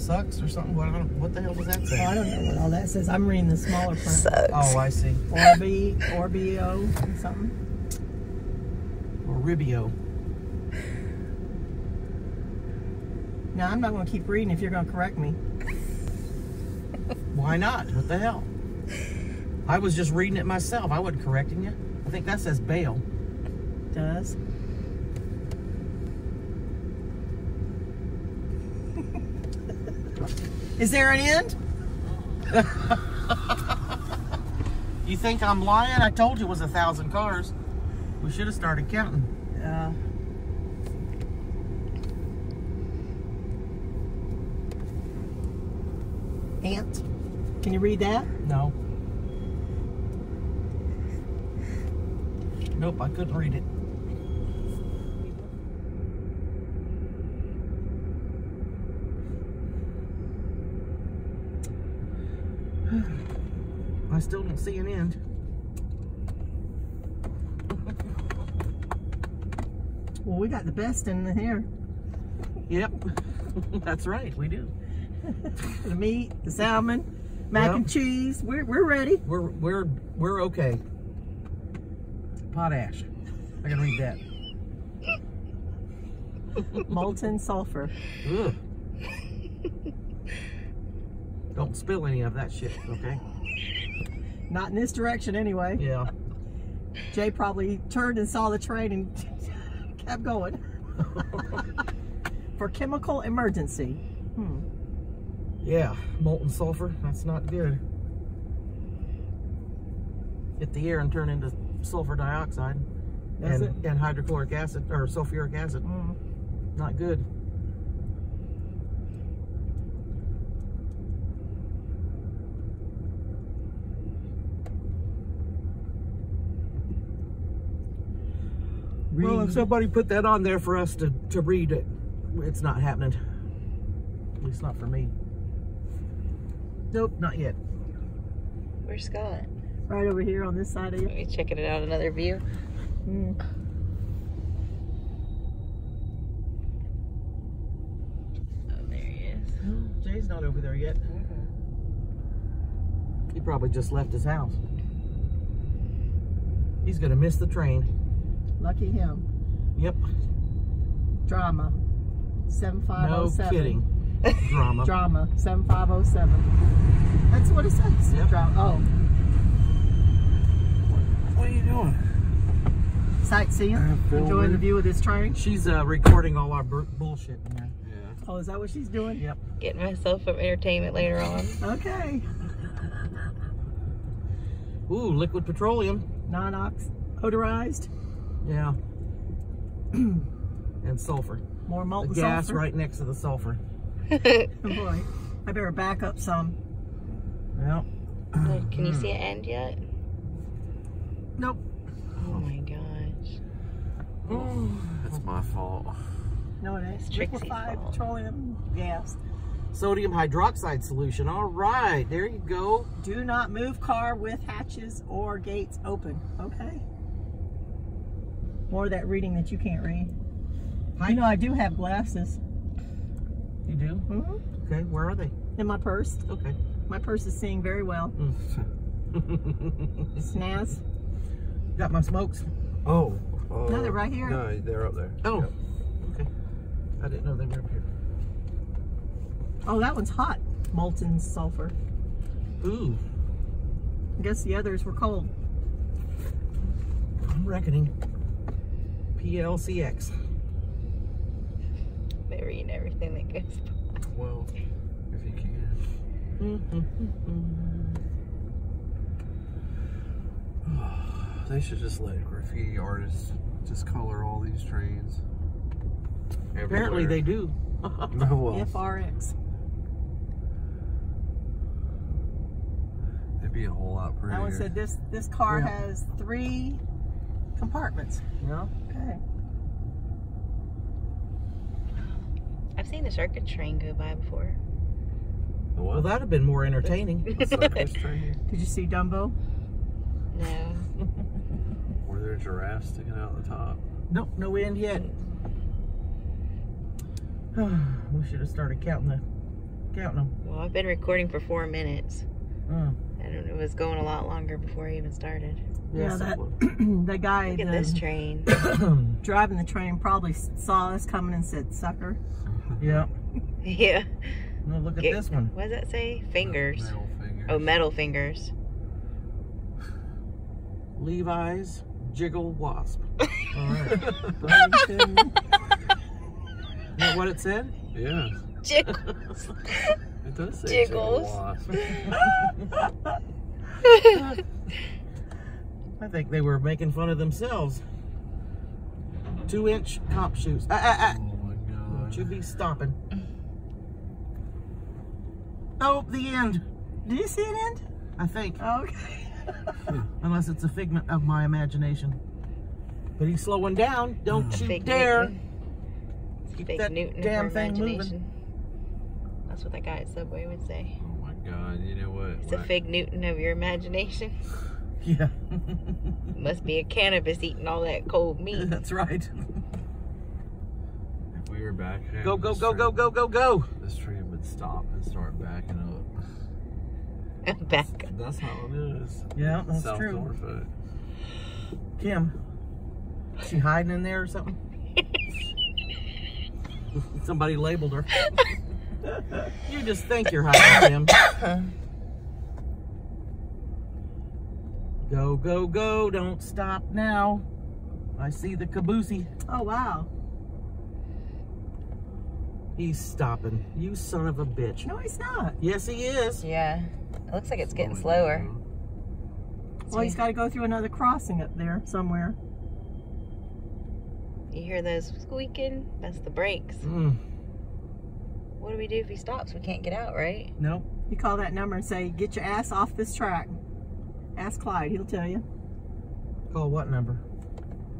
sucks or something. What the hell does that Oh, say? I don't know what all that says. I'm reading the smaller print. Sucks. Oh, I see. Orbio, something. Or Ribio. Now, I'm not going to keep reading if you're going to correct me. Why not? What the hell? I was just reading it myself. I wasn't correcting you. I think that says bail. Does. Is there an end? You think I'm lying? I told you it was 1,000 cars. We should have started counting. Ant. Can you read that? No. Nope, I couldn't read it. I still don't see an end. Well, we got the best in here. Yep, that's right, we do. The meat, the salmon, mac and cheese. We're ready. We're okay. Potash. I can read that. Molten sulfur. Ugh. Don't spill any of that shit, okay? Not in this direction anyway. Yeah. Jay probably turned and saw the train and kept going. For chemical emergency. Yeah, molten sulfur, that's not good. Hit the air and turn into sulfur dioxide and hydrochloric acid or sulfuric acid. Not good. Well, if somebody put that on there for us to read it, it's not happening. At least not for me. Nope, not yet. Where's Scott? Right over here on this side of you. Are we checking it out another view? Mm. Oh, there he is. Jay's not over there yet. He probably just left his house. He's gonna miss the train. Lucky him. Yep. Drama. 7507. No kidding. Drama. Drama. 7507. That's what it says. Yep. Drama. Oh. What are you doing? Sightseeing. Enjoying the view of this train. She's recording all our bullshit in there. Yeah. Oh, is that what she's doing? Yep. Getting myself some entertainment later on. Okay. Ooh, liquid petroleum. Non-ox odorized. Yeah. And sulfur. More molten The gas sulfur. right next to the sulfur. Oh boy. I better back up some. Yep. Can you see it end yet? Nope. Oh my gosh. That's my fault. No, it ain't. It's Trixie's Liquefied fault. petroleum gas. Sodium hydroxide solution. All right, there you go. Do not move car with hatches or gates open. Okay. More of that reading that you can't read. You know, I do have glasses. You do? Mm-hmm. Okay, where are they? In my purse. Okay. My purse is seeing very well. Snaz. Got my smokes? Oh. No, they're right here. No, they're up there. Oh. Yep. Okay. I didn't know they were up here. Oh, that one's hot. Molten sulfur. Ooh. I guess the others were cold. I'm reckoning. PLCX. They're reading everything that goes. Well, if you can. They should just let graffiti artists just color all these trains. Apparently they do. Well, FRX. it'd be a whole lot prettier. That one said this car has 3 compartments. Yeah. Okay. I've seen the circuit train go by before. The Well, what? that'd have been more entertaining. The circus train? Did you see Dumbo? No. Were there giraffes sticking out the top? Nope, no end yet. We should have started counting the Counting them. Well, I've been recording for 4 minutes. Mm. And it was going a lot longer before I even started. Yeah, Yes, that it would. the guy Look at this train. driving the train probably saw us coming and said, "Sucker." Yeah. Yeah. No, look at this one. What does that say? Fingers. Metal fingers. Oh, metal fingers. Levi's Jiggle Wasp. All right. Is that what it said? Yeah, Jiggles. it does say Jiggles. Wasp. I think they were making fun of themselves. 2-inch cop shoes. Oh my Don't god. you be stomping. Oh, the end. Did you see it end? I think. Okay. Unless it's a figment of my imagination. But he's slowing down. Don't you Fake dare. Newton. Keep Fake that Newton damn of her thing moving. imagination. That's what that guy at Subway would say. Oh my god, you know what? It's a fig Newton of your imagination. Yeah. Must be a cannabis eating all that cold meat. That's right. If we were back here, Go, go, go, go, go, go, go. this train would stop and start backing up. Back. That's how it is. Yeah, that's South true. Norfolk. Kim, is she hiding in there or something? Somebody labeled her. You just think you're hiding, Kim. Go, go, go. Don't stop now. I see the caboose. Oh, wow. He's stopping. You son of a bitch. No, he's not. Yes, he is. Yeah. It looks like it's getting slower. Well, he's got to go through another crossing up there somewhere. You hear those squeaking? That's the brakes. What do we do if he stops? We can't get out, right? Nope. You call that number and say, "Get your ass off this track." Ask Clyde, he'll tell you. Call what number?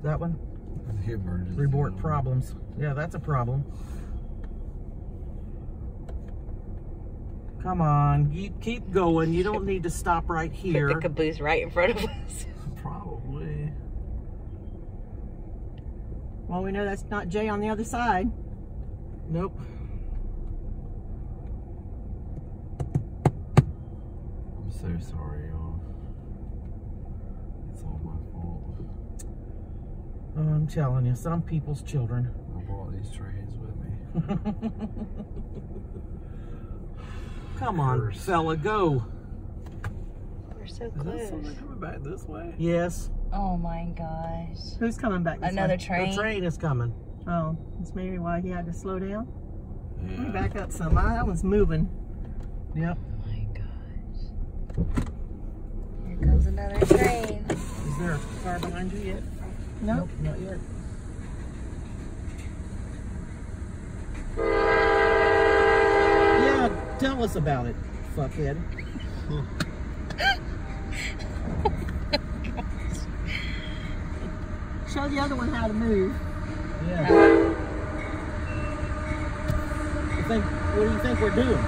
That one? The emergency Report number. problems. Yeah, that's a problem. Come on, you keep going. You don't need to stop right Put here. the caboose right in front of us. Probably. Well, we know that's not Jay on the other side. Nope. I'm so sorry, y'all. It's all my fault. Oh, I'm telling you, some people's children. I brought these trains with me. Come on, fella, go. We're so Is that close. something coming back this way? Yes, Oh my gosh. Who's coming back this Another way? train. the train is coming. Oh, that's maybe why he had to slow down. Let me Yeah. back up some. That one's moving. Yep. Oh my gosh. Here comes another train. Is there a car behind you yet? Nope. Not yet. Yeah, tell us about it, fuckhead. Show the other one how to move. Yeah. What do you think we're doing?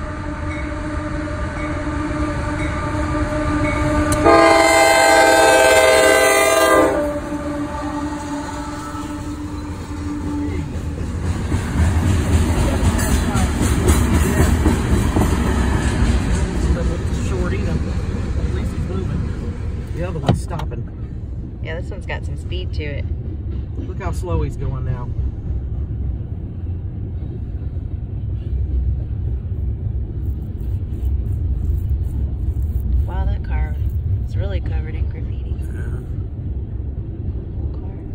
Shorty, at least he's moving. The other one's stopping. Yeah, this one's got some speed to it. Look how slow he's going now. Wow, that car is really covered in graffiti.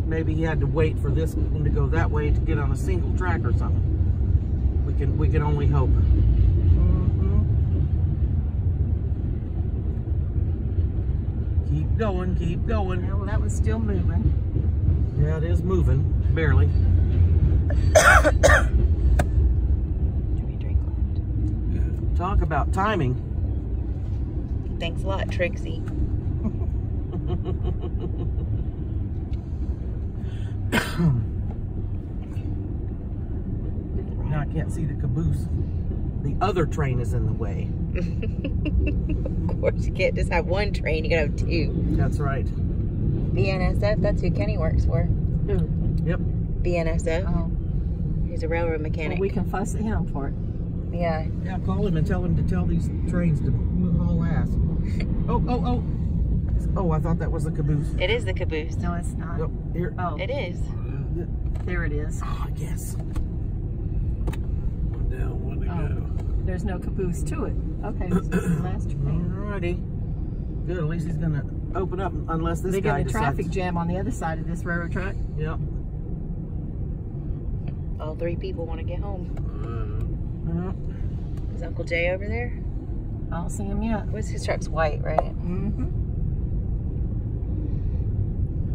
Maybe he had to wait for this one to go that way to get on a single track or something. We can only hope. Keep going, keep going. Yeah, well, that one's still moving. Yeah, it is moving, barely. Do we drink left? Talk about timing. Thanks a lot, Trixie. Now I can't see the caboose. The other train is in the way. Of course, you can't just have one train, you gotta have two. That's right. BNSF, that's who Kenny works for. Who? Yep. BNSF. Oh, He's a railroad mechanic. well, we can fuss at him for it. Yeah. Yeah, call him and tell him to tell these trains to haul ass. Oh. Oh, I thought that was the caboose. It is the caboose. No, it's not. Oh, here. Oh, It is. there it is. Oh, yes. One down, one to go. There's no caboose to it. Okay, this is the last train. Alrighty. Good, at least he's gonna open up unless this They guy get a traffic decides. jam on the other side of this railroad track. Yep. All 3 people want to get home. Is Uncle Jay over there? I don't see him yet. What's his truck's white, right? Mm-hmm.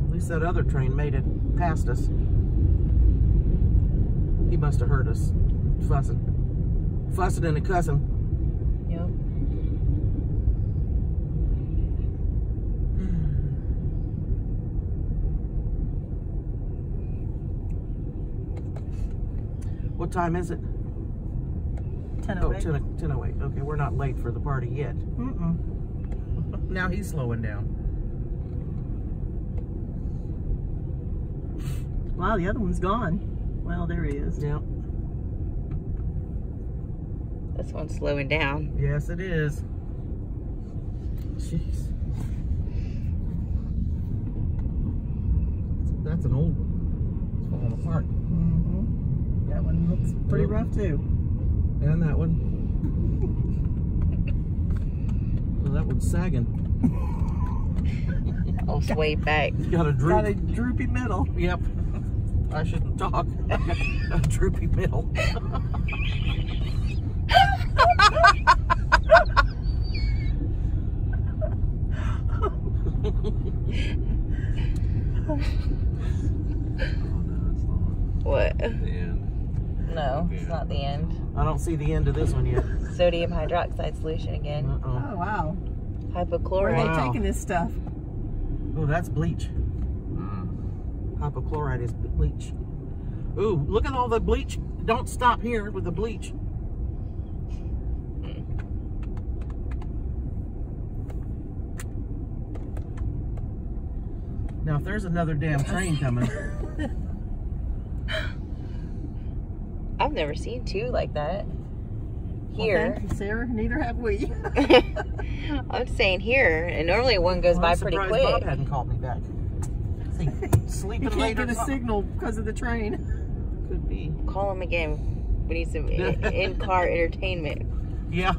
At least that other train made it past us. He must have heard us fussing. Fussing and cussing. Yep. What time is it? 10:08. 10:08. Okay, we're not late for the party yet. Mm-mm. Now he's slowing down. Wow, the other one's gone. Well, there he is. Yep. This one's slowing down. Yes, it is. Jeez. That's an old one. It's falling apart. Mm-hmm. That one looks pretty rough too. And that one. Well, that one's sagging. I'll sway back. It's got a droop. Got a droopy middle. Yep. I shouldn't talk. A droopy middle. What? The end. No, it's not the end. I don't see the end of this one yet. Sodium hydroxide solution again. Uh-oh. Oh, wow. Where are Hypochlorite. they Wow. taking this stuff? Oh, that's bleach. Hypochlorite is bleach. Ooh, look at all the bleach. Don't stop here with the bleach. Now, if there's another damn train coming, I've never seen 2 like that. Well, Here. thank you, Sarah. Neither have we. I'm saying here, and normally one goes by I'm pretty surprised quick. Bob hadn't called me back. See, You sleeping can't later. get a signal because of the train. Could be. Call him again. We need some in-car entertainment. Yeah.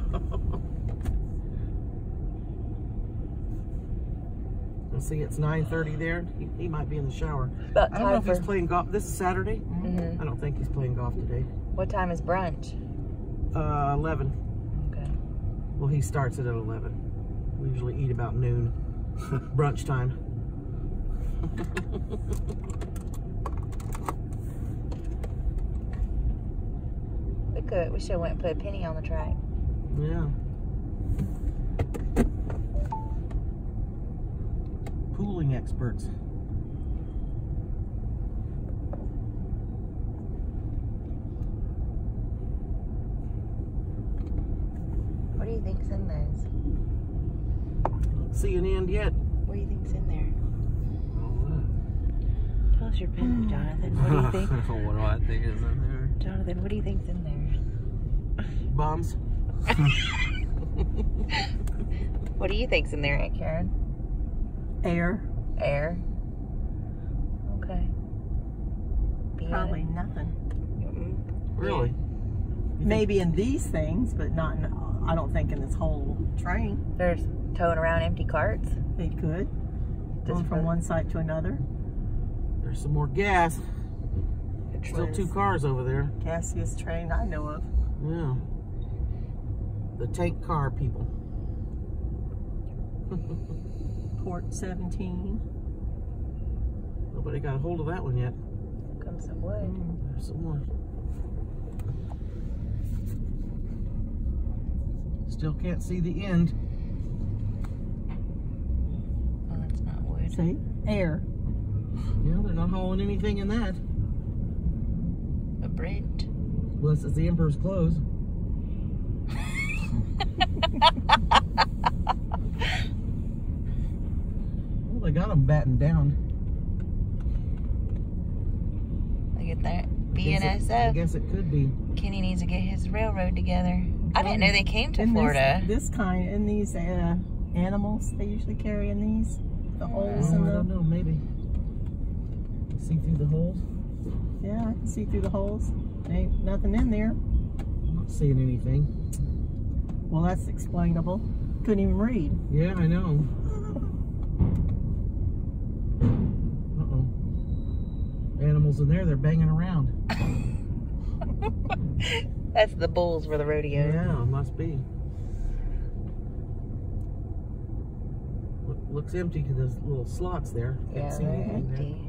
Let's see, it's 9:30 there. He might be in the shower. About I don't know time if he's for. playing golf. This is Saturday. Mhm. I don't think he's playing golf today. What time is brunch? 11. Okay. Well, he starts it at 11. We usually eat about noon. Brunch time. We should have went and put a penny on the track. Yeah. Pooling experts. What do you think's in those? Don't see an end yet. What do you think's in there? Tell us your opinion, Jonathan. What do you think? What do I think is in there? Jonathan, what do you think's in there? Bombs. What do you think's in there, Aunt Karen? Air. Air. Okay. Probably nothing. Really? Maybe in these things, but not in, I don't think in this whole train. There's towing around empty carts. They could. Going from one site to another. There's some more gas. Still Was 2 cars over there. Gassiest train I know of. Yeah. The tank car people. Port 17. Nobody got a hold of that one yet. Comes some wood. There's some more. Still can't see the end. Oh, that's not wood. See? Air. Yeah, they're not hauling anything in that. A Brent. Unless it's the Emperor's clothes. Well, they got them battened down. Look at that. BNSF. I guess it could be. Kenny needs to get his railroad together. I didn't know they came to Florida. This kind, in these animals they usually carry in these, the holes in I the. don't know, maybe. See through the holes? Yeah, I can see through the holes. Ain't nothing in there. I'm not seeing anything. Well, that's explainable. Couldn't even read. Yeah, I know. Uh-oh. Animals in there, they're banging around. That's the bulls for the rodeo. Yeah, must be. Looks empty to those little slots there. Yeah, Can't see they're anything there. empty.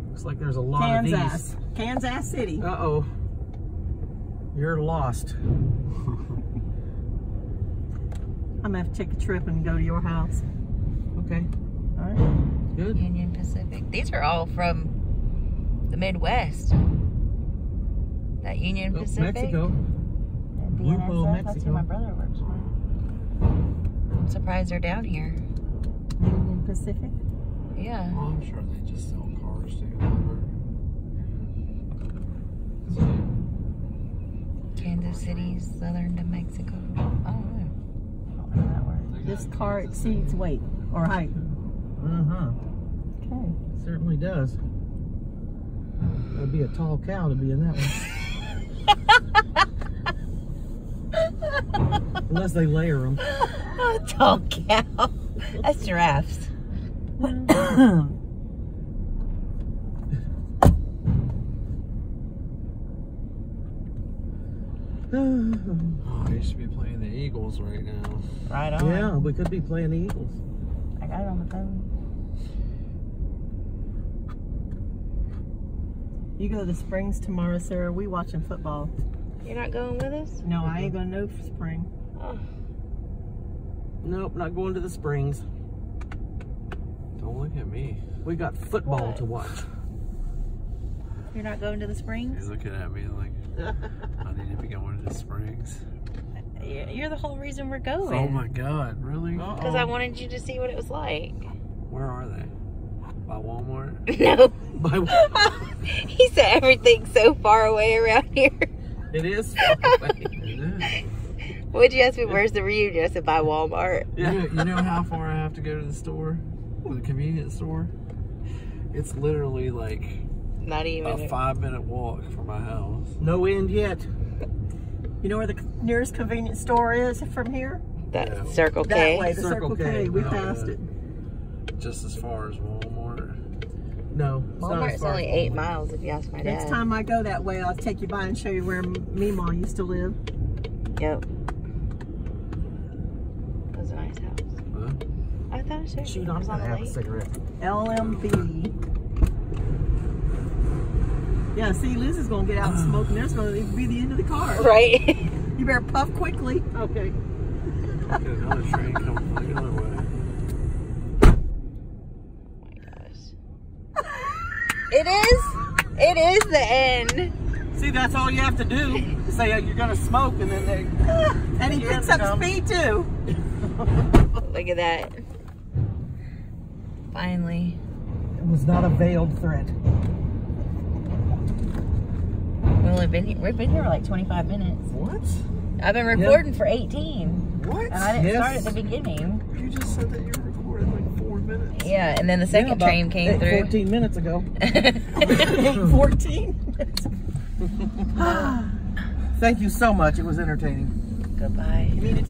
Looks like there's a lot of these. Kansas City. Uh-oh. You're lost. I'm gonna have to take a trip and go to your house. Okay, All right. good. Union Pacific. These are all from the Midwest. That Union Oh, Pacific. Mexico. And Grupo BNSF. That's Mexico. who my brother works for. I'm surprised they're down here. Union Pacific. Yeah. Well, I'm sure they just sell cars too. Kansas City, southern New Mexico. I don't know. I don't know how that works. This car exceeds weight or height. Uh-huh. Okay. Certainly does. That'd be a tall cow to be in that one. Unless they layer them. Oh, tall cow. That's giraffes. Oh, I used to be playing the Eagles right now. Right on. Yeah, we could be playing the Eagles. I got it on the phone. You go to the Springs tomorrow, Sarah. We watching football. You're not going with us? No, I ain't gonna know spring. Oh. Nope, not going to the Springs. Don't look at me. We got football What? to watch. You're not going to the Springs? You're looking at me like I need to be going to the Springs. You're the whole reason we're going. Oh my God, really? Because I wanted you to see what it was like. Where are they? By Walmart? No. By- He said everything's so far away around here. It is far away. It is. What'd you ask me? Where's the reunion? I said by Walmart. Yeah. You know how far I have to go to the store? The convenience store? It's literally like Not even. a 5-minute walk from my house. No end yet. You know where the nearest convenience store is from here? That Yeah. Circle That K. way, the Circle Circle K. K. We Oh, passed yeah. it. Just as far as Walmart. No. It's not as Walmart's far only as 8 Walmart. miles if you ask my dad. Next time I go that way, I'll take you by and show you where Meemaw used to live. Yep. That was a nice house. Huh? I thought I showed Shoot, you. It I'm was on gonna the have a lake. cigarette. LMB. Yeah, see, Liz is gonna get out and smoke, and that's gonna be the end of the car. Right. You better puff quickly. Okay. Got another train coming from the other way. Oh my gosh. It is the end. See, that's all you have to do. Say you're gonna smoke, and then they. And he picks up speed too. Look at that. Finally. It was not a veiled threat. We've been here for like 25 minutes. What? I've been recording for 18. What? And I didn't Yes. start at the beginning. You just said that you recorded like 4 minutes. Yeah, and then the second train came through. 14 minutes ago. 14. Thank you so much. It was entertaining. Goodbye. You mean to